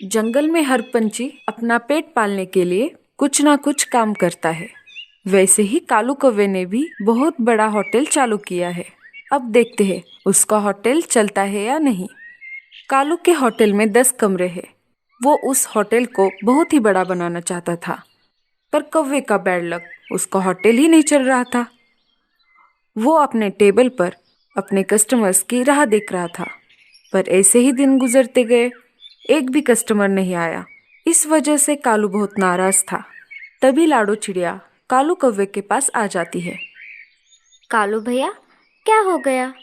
जंगल में हर पंछी अपना पेट पालने के लिए कुछ ना कुछ काम करता है। वैसे ही कालू कौवे ने भी बहुत बड़ा होटल चालू किया है। अब देखते हैं उसका होटल चलता है या नहीं। कालू के होटल में 10 कमरे हैं। वो उस होटल को बहुत ही बड़ा बनाना चाहता था, पर कौवे का बैड लक, उसका होटल ही नहीं चल रहा था। वो अपने टेबल पर अपने कस्टमर्स की राह देख रहा था, पर ऐसे ही दिन गुजरते गए, एक भी कस्टमर नहीं आया। इस वजह से कालू बहुत नाराज था। तभी लाडो चिड़िया कालू कौवे के पास आ जाती है। कालू भैया, क्या हो गया?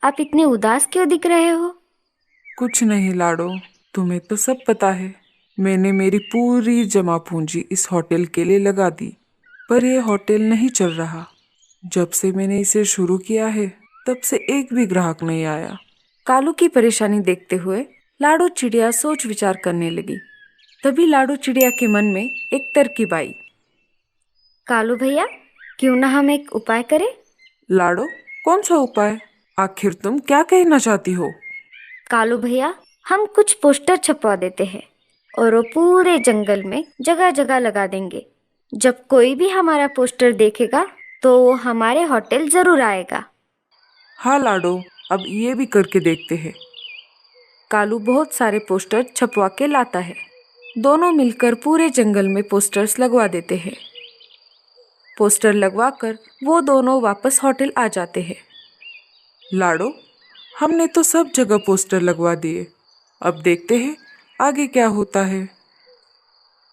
आप इतने उदास क्यों दिख रहे हो? कुछ नहीं लाडो, तुम्हें तो सब पता है। मैंने मेरी पूरी जमा पूंजी इस होटल के लिए लगा दी, पर यह होटल नहीं चल रहा। जब से मैंने इसे शुरू किया है, तब से एक भी ग्राहक नहीं आया। कालू की परेशानी देखते हुए लाडो चिड़िया सोच विचार करने लगी। तभी लाडो चिड़िया के मन में एक तरकीब आई। कालू भैया, क्यों ना हम एक उपाय करें? लाडो, कौन सा उपाय? आखिर तुम क्या कहना चाहती हो? कालू भैया, हम कुछ पोस्टर छपवा देते हैं और वो पूरे जंगल में जगह जगह लगा देंगे। जब कोई भी हमारा पोस्टर देखेगा तो वो हमारे होटल जरूर आएगा। हाँ लाडो, अब ये भी करके देखते हैं। कालू बहुत सारे पोस्टर छपवा के लाता है। दोनों मिलकर पूरे जंगल में पोस्टर्स लगवा देते हैं। पोस्टर लगवाकर वो दोनों वापस होटल आ जाते हैं। लाडो, हमने तो सब जगह पोस्टर लगवा दिए। अब देखते हैं आगे क्या होता है।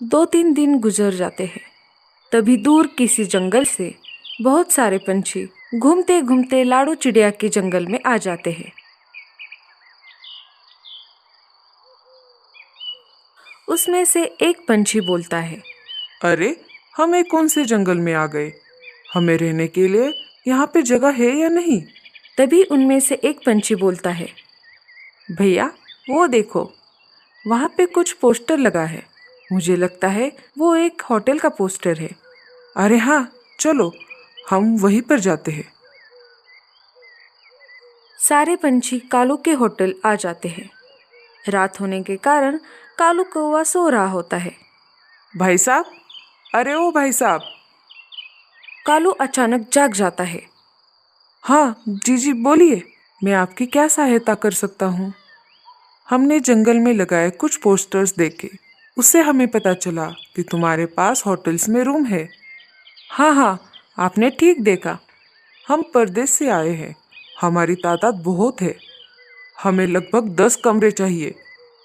2-3 दिन गुजर जाते हैं। तभी दूर किसी जंगल से बहुत सारे पंछी घूमते घूमते लाडो चिड़िया के जंगल में आ जाते हैं। उसमें से एक पंछी बोलता है, अरे, हम कौन से जंगल में आ गए? हमें रहने के लिए यहाँ पे जगह है या नहीं? तभी उनमें से एक पंछी बोलता है, भैया वो देखो, वहाँ पे कुछ पोस्टर लगा है। मुझे लगता है वो एक होटल का पोस्टर है। अरे हाँ, चलो हम वहीं पर जाते हैं। सारे पंछी कालू के होटल आ जाते हैं। रात होने के कारण कालू कौवा सो रहा होता है। भाई साहब, अरे ओ भाई साहब। कालू अचानक जाग जाता है। हाँ जी जी, बोलिए, मैं आपकी क्या सहायता कर सकता हूँ? हमने जंगल में लगाए कुछ पोस्टर्स देखे, उससे हमें पता चला कि तुम्हारे पास होटल्स में रूम है। हाँ हाँ, आपने ठीक देखा। हम परदेश से आए हैं, हमारी तादाद बहुत है। हमें लगभग 10 कमरे चाहिए।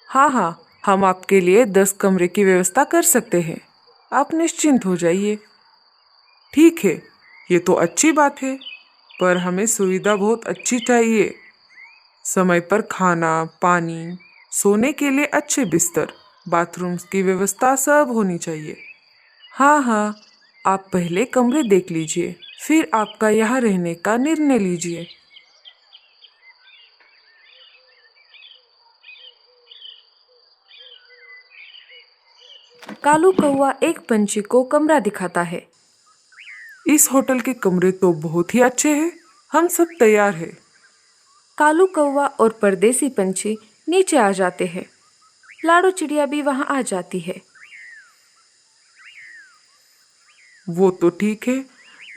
हाँ हाँ, हम आपके लिए 10 कमरे की व्यवस्था कर सकते हैं। आप निश्चिंत हो जाइए। ठीक है, ये तो अच्छी बात है, पर हमें सुविधा बहुत अच्छी चाहिए। समय पर खाना, पानी, सोने के लिए अच्छे बिस्तर, बाथरूम्स की व्यवस्था सब होनी चाहिए। हाँ हाँ, आप पहले कमरे देख लीजिए, फिर आपका यहाँ रहने का निर्णय लीजिए। कालू कौवा एक पंछी को कमरा दिखाता है। इस होटल के कमरे तो बहुत ही अच्छे हैं, हम सब तैयार हैं। कालू कौवा और परदेसी पंछी नीचे आ जाते हैं। लाडो चिड़िया भी वहां आ जाती है। वो तो ठीक है,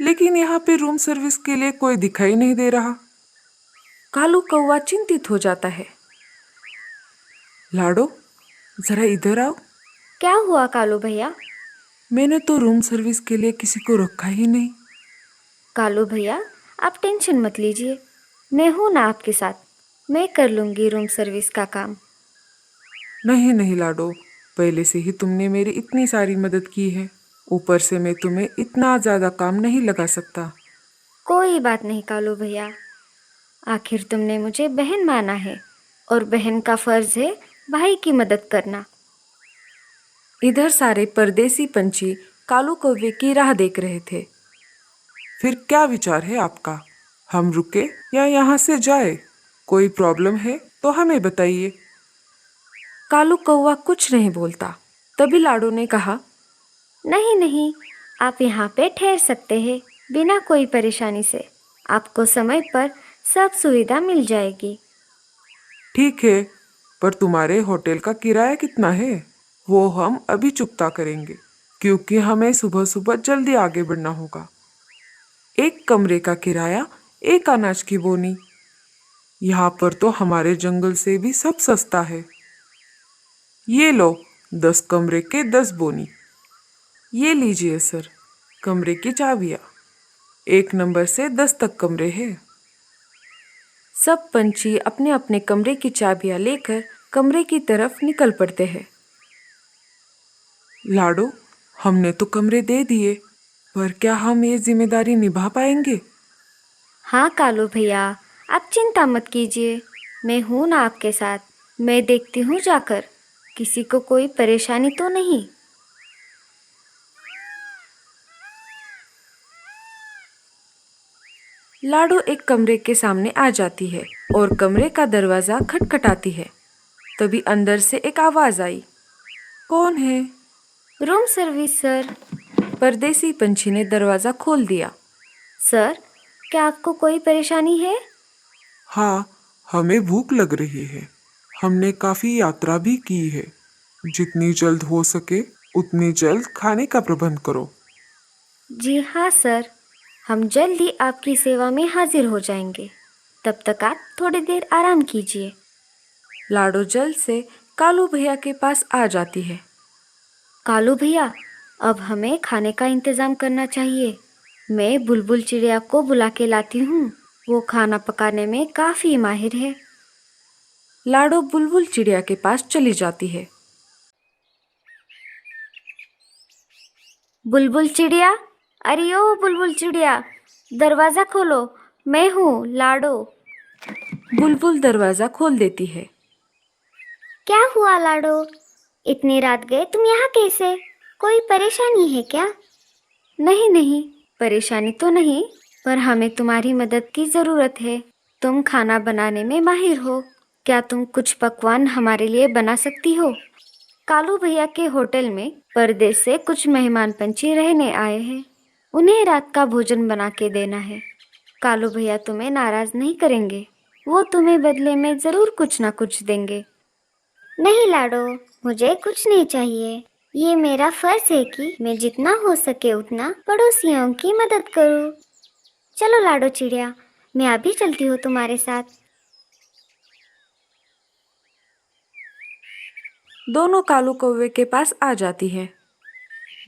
लेकिन यहाँ पे रूम सर्विस के लिए कोई दिखाई नहीं दे रहा। कालू कौवा चिंतित हो जाता है। लाडो, जरा इधर आओ। क्या हुआ कालू भैया? मैंने तो रूम सर्विस के लिए किसी को रखा ही नहीं। कालू भैया, आप टेंशन मत लीजिए, मैं हूँ ना आपके साथ। मैं कर लूँगी रूम सर्विस का काम। नहीं नहीं लाडो, पहले से ही तुमने मेरी इतनी सारी मदद की है, ऊपर से मैं तुम्हें इतना ज़्यादा काम नहीं लगा सकता। कोई बात नहीं कालू भैया, आखिर तुमने मुझे बहन माना है और बहन का फर्ज है भाई की मदद करना। इधर सारे परदेसी पंछी कालू कौवे की राह देख रहे थे। फिर क्या विचार है आपका? हम रुके या यहाँ से जाए? कोई प्रॉब्लम है तो हमें बताइए। कालू कौवा कुछ नहीं बोलता। तभी लाडो ने कहा, नहीं नहीं, आप यहाँ पे ठहर सकते हैं बिना कोई परेशानी से। आपको समय पर सब सुविधा मिल जाएगी। ठीक है, पर तुम्हारे होटल का किराया कितना है वो हम अभी चुकता करेंगे, क्योंकि हमें सुबह सुबह जल्दी आगे बढ़ना होगा। एक कमरे का किराया, एक अनाज की बोनी। यहाँ पर तो हमारे जंगल से भी सब सस्ता है। ये लो 10 कमरे के 10 बोनी। ये लीजिए सर, कमरे की चाबियाँ। 1 नंबर से 10 तक कमरे हैं। सब पंछी अपने अपने कमरे की चाबियां लेकर कमरे की तरफ निकल पड़ते हैं। लाडो, हमने तो कमरे दे दिए, पर क्या हम ये जिम्मेदारी निभा पाएंगे? हाँ कालू भैया, आप चिंता मत कीजिए, मैं हूँ ना आपके साथ। मैं देखती हूँ जाकर, किसी को कोई परेशानी तो नहीं। लाडो एक कमरे के सामने आ जाती है और कमरे का दरवाजा खटखटाती है। तभी अंदर से एक आवाज आई। कौन है? Room service sir. परदेसी पंछी ने दरवाजा खोल दिया। सर, क्या आपको कोई परेशानी है? हाँ, हमें भूख लग रही है। हमने काफी यात्रा भी की है। जितनी जल्द हो सके उतनी जल्द खाने का प्रबंध करो। जी हाँ सर, हम जल्द ही आपकी सेवा में हाजिर हो जाएंगे। तब तक आप थोड़ी देर आराम कीजिए। लाडो जल्द से कालू भैया के पास आ जाती है। कालू भैया, अब हमें खाने का इंतजाम करना चाहिए। मैं बुलबुल चिड़िया को बुला के लाती हूँ, वो खाना पकाने में काफ़ी माहिर है। लाडो बुलबुल चिड़िया के पास चली जाती है। बुलबुल चिड़िया, अरे ओ बुलबुल चिड़िया, दरवाज़ा खोलो, मैं हूँ लाडो। बुलबुल दरवाजा खोल देती है। क्या हुआ लाडो, इतनी रात गए तुम यहाँ कैसे? कोई परेशानी है क्या? नहीं नहीं, परेशानी तो नहीं, पर हमें तुम्हारी मदद की ज़रूरत है। तुम खाना बनाने में माहिर हो, क्या तुम कुछ पकवान हमारे लिए बना सकती हो? कालू भैया के होटल में परदेश से कुछ मेहमान पंछी रहने आए हैं, उन्हें रात का भोजन बना के देना है। कालू भैया तुम्हें नाराज़ नहीं करेंगे, वो तुम्हें बदले में ज़रूर कुछ ना कुछ देंगे। नहीं लाडो, मुझे कुछ नहीं चाहिए। ये मेरा फर्ज है कि मैं जितना हो सके उतना पड़ोसियों की मदद करूं। चलो लाडो चिड़िया, मैं अभी चलती हूँ तुम्हारे साथ। दोनों कालू कौवे के पास आ जाती है।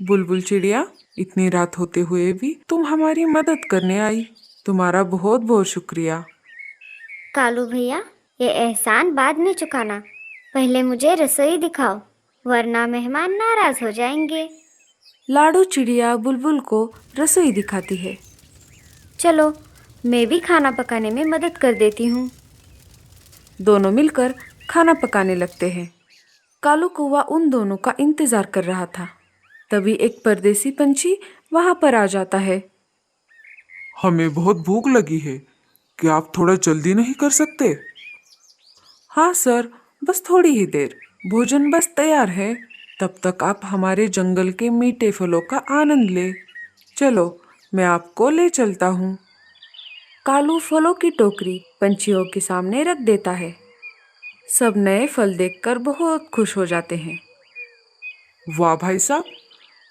बुलबुल चिड़िया, इतनी रात होते हुए भी तुम हमारी मदद करने आई, तुम्हारा बहुत बहुत शुक्रिया। कालू भैया, ये एहसान बाद में चुकाना, पहले मुझे रसोई दिखाओ, वरना मेहमान नाराज हो जाएंगे। लाडो चिड़िया बुलबुल को रसोई दिखाती है। चलो, मैं भी खाना पकाने में मदद कर देती हूँ। दोनों मिलकर खाना पकाने लगते हैं। कालू कौवा उन दोनों का इंतजार कर रहा था। तभी एक परदेसी पंछी वहां पर आ जाता है। हमें बहुत भूख लगी है, क्या आप थोड़ा जल्दी नहीं कर सकते? हाँ सर, बस थोड़ी ही देर, भोजन बस तैयार है। तब तक आप हमारे जंगल के मीठे फलों का आनंद ले। चलो, मैं आपको ले चलता हूँ। कालू फलों की टोकरी पंछियों के सामने रख देता है। सब नए फल देखकर बहुत खुश हो जाते हैं। वाह भाई साहब,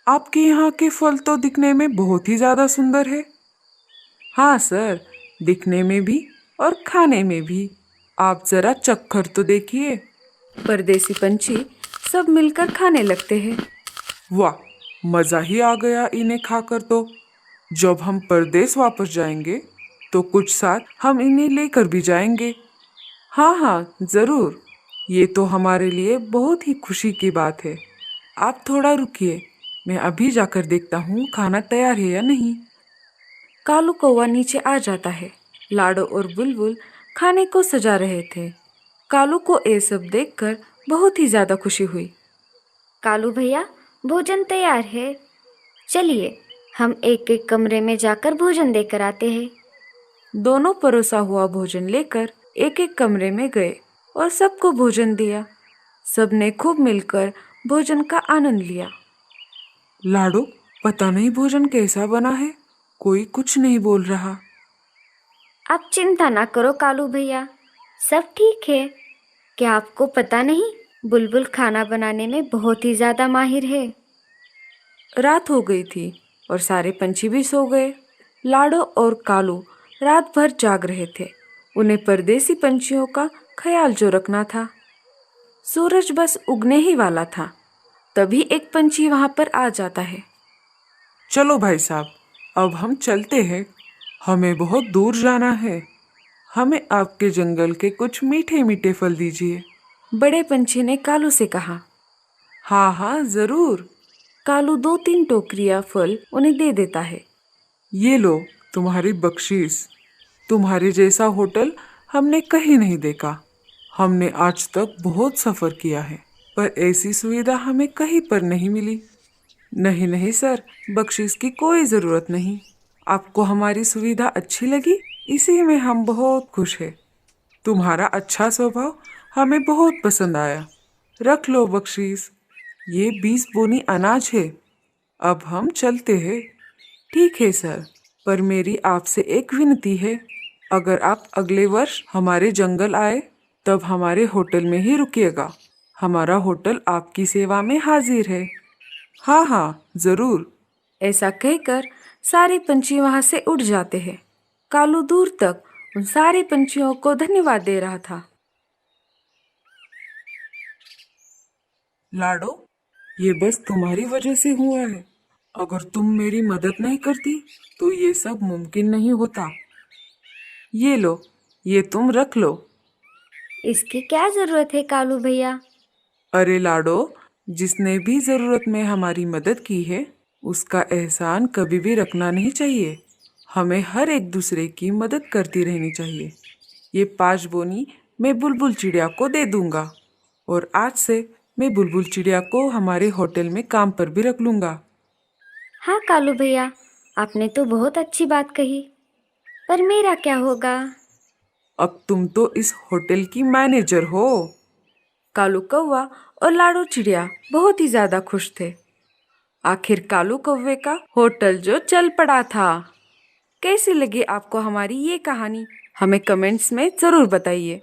आपके यहाँ के फल तो दिखने में बहुत ही ज्यादा सुंदर है। हाँ सर, दिखने में भी और खाने में भी। आप जरा चक्कर तो देखिए। परदेसी पंछी सब मिलकर खाने लगते हैं। वाह, मजा ही आ गया इन्हें खाकर तो। जब हम परदेश वापस जाएंगे तो कुछ साथ हम इन्हें लेकर भी जाएंगे। हाँ हाँ जरूर, ये तो हमारे लिए बहुत ही खुशी की बात है। आप थोड़ा रुकिए, मैं अभी जाकर देखता हूँ खाना तैयार है या नहीं। कालू कौवा नीचे आ जाता है। लाडो और बुलबुल खाने को सजा रहे थे। कालू को ये सब देखकर बहुत ही ज्यादा खुशी हुई। कालू भैया, भोजन तैयार है, चलिए हम एक एक कमरे में जाकर भोजन देकर आते हैं। दोनों परोसा हुआ भोजन लेकर एक एक कमरे में गए और सबको भोजन दिया। सबने खूब मिलकर भोजन का आनंद लिया। लाडो, पता नहीं भोजन कैसा बना है, कोई कुछ नहीं बोल रहा। आप चिंता ना करो कालू भैया, सब ठीक है। क्या आपको पता नहीं, बुलबुल खाना बनाने में बहुत ही ज्यादा माहिर है। रात हो गई थी और सारे पंछी भी सो गए। लाडो और कालू रात भर जाग रहे थे। उन्हें परदेसी पंछियों का ख्याल जो रखना था। सूरज बस उगने ही वाला था, तभी एक पंछी वहां पर आ जाता है। चलो भाई साहब, अब हम चलते हैं। हमें बहुत दूर जाना है। हमें आपके जंगल के कुछ मीठे मीठे फल दीजिए। बड़े पंछी ने कालू से कहा। हाँ हाँ जरूर। कालू 2-3 टोकरियां फल उन्हें दे देता है। ये लो तुम्हारी बख्शीश। तुम्हारे जैसा होटल हमने कहीं नहीं देखा। हमने आज तक बहुत सफ़र किया है, पर ऐसी सुविधा हमें कहीं पर नहीं मिली। नहीं नहीं सर, बख्शीश की कोई ज़रूरत नहीं। आपको हमारी सुविधा अच्छी लगी, इसी में हम बहुत खुश हैं। तुम्हारा अच्छा स्वभाव हमें बहुत पसंद आया। रख लो बख्शीश, ये 20 बोनी अनाज है। अब हम चलते हैं। ठीक है सर, पर मेरी आपसे एक विनती है। अगर आप अगले वर्ष हमारे जंगल आए तब हमारे होटल में ही रुकिएगा। हमारा होटल आपकी सेवा में हाजिर है। हाँ हाँ जरूर। ऐसा कहकर सारे पंछी वहां से उड़ जाते हैं। कालू दूर तक उन सारे पंछियों को धन्यवाद दे रहा था। लाडो, ये बस तुम्हारी वजह से हुआ है। अगर तुम मेरी मदद नहीं करती तो ये सब मुमकिन नहीं होता। ये लो, ये तुम रख लो। इसकी क्या जरूरत है कालू भैया? अरे लाडो, जिसने भी जरूरत में हमारी मदद की है उसका एहसान कभी भी रखना नहीं चाहिए। हमें हर एक दूसरे की मदद करती रहनी चाहिए। ये 5 बोनी मैं बुलबुल चिड़िया को दे दूंगा, और आज से मैं बुलबुल चिड़िया को हमारे होटल में काम पर भी रख लूंगा। हाँ कालू भैया, आपने तो बहुत अच्छी बात कही, पर मेरा क्या होगा? अब तुम तो इस होटल की मैनेजर हो। कालू कौवा और लाडो चिड़िया बहुत ही ज्यादा खुश थे। आखिर कालू कौवे का होटल जो चल पड़ा था। कैसी लगी आपको हमारी ये कहानी? हमें कमेंट्स में जरूर बताइए।